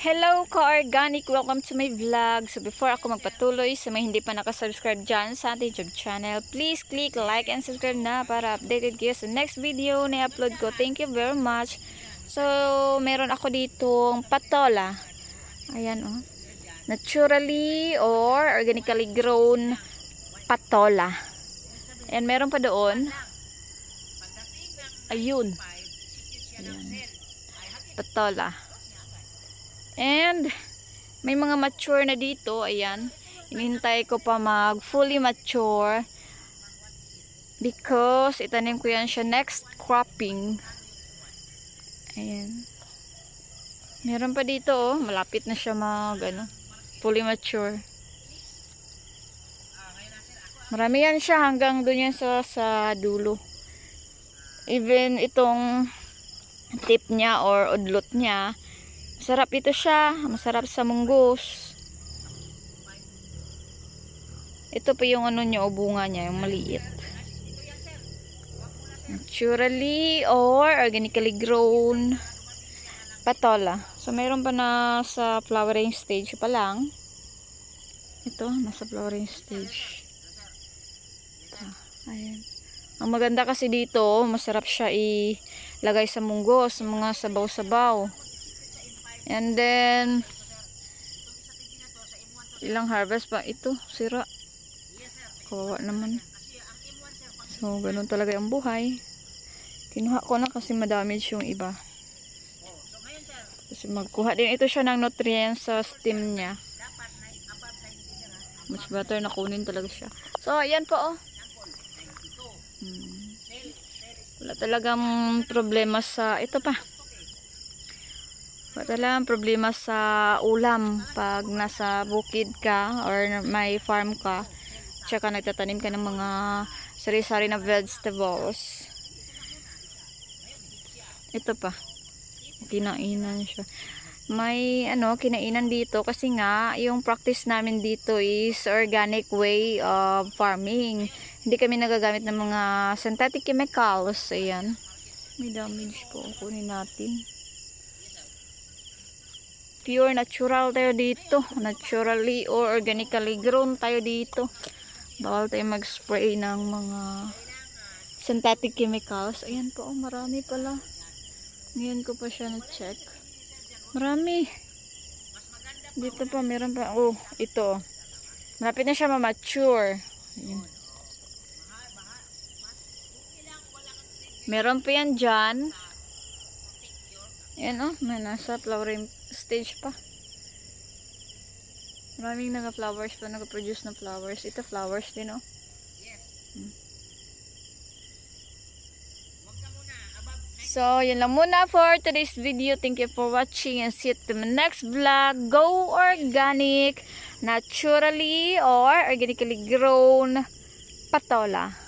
Hello ka-organic! Welcome to my vlog. So before ako magpatuloy sa may hindi pa nakasubscribe dyan sa ating YouTube channel, please click like and subscribe na para updated kayo sa next video na i-upload ko. Thank you very much. So meron ako ditong patola. Ayan oh. Naturally or organically grown patola. And meron pa doon. Ayun. Ayan. Patola. And may mga mature na dito, ayan. Hinihintay ko pa mag fully mature because itanim ko yan siya next cropping. Ayan. Meron pa dito oh, malapit na siya mag fully mature. Marami yan siya hanggang doon yan sa dulo. Even itong tip niya or udlot niya, masarap ito siya. Masarap sa munggos. Ito pa yung niya o bunga niya, yung maliit. Naturally or organically grown patola. So, mayroon pa na sa flowering stage pa lang. Ito, nasa flowering stage. Ito, ayan. Ang maganda kasi dito, masarap siya ilagay sa munggos, sa mga sabaw-sabaw. And then ilang harvest pa ito, sira. Kawawa naman. So ganun talaga ang buhay. Kinuha ko na kasi madamage yung iba. Kasi magkuha din ito siya ng nutrients sa stem niya. Much better na kunin talaga siya. So ayan po oh. Wala talagang problema sa ito pa. Wala problema sa ulam pag nasa bukid ka or may farm ka, tsaka nagtatanim ka ng mga sari-sari na vegetables. Ito pa, kinainan siya. May kinainan dito kasi nga yung practice namin dito is organic way of farming. Hindi kami nagagamit ng mga synthetic chemicals. Ayan, may damage po, kunin natin. Pure natural tayo dito. Naturally or organically grown tayo dito. Bawal tayo mag-spray ng mga synthetic chemicals. Ayan po, oh, marami pala. Ngayon ko pa siya na-check. Marami. Dito pa, meron pa. Oh, ito. Malapit na siya ma-mature. Ayan. Meron pa yan dyan. Ayan oh, may nasa flowering stage pa. Maraming naga-flowers pa, naga-produce na flowers. Ito flowers din oh. So, yun lang muna for today's video. Thank you for watching and see you to my next vlog. Go organic, naturally or organically grown patola.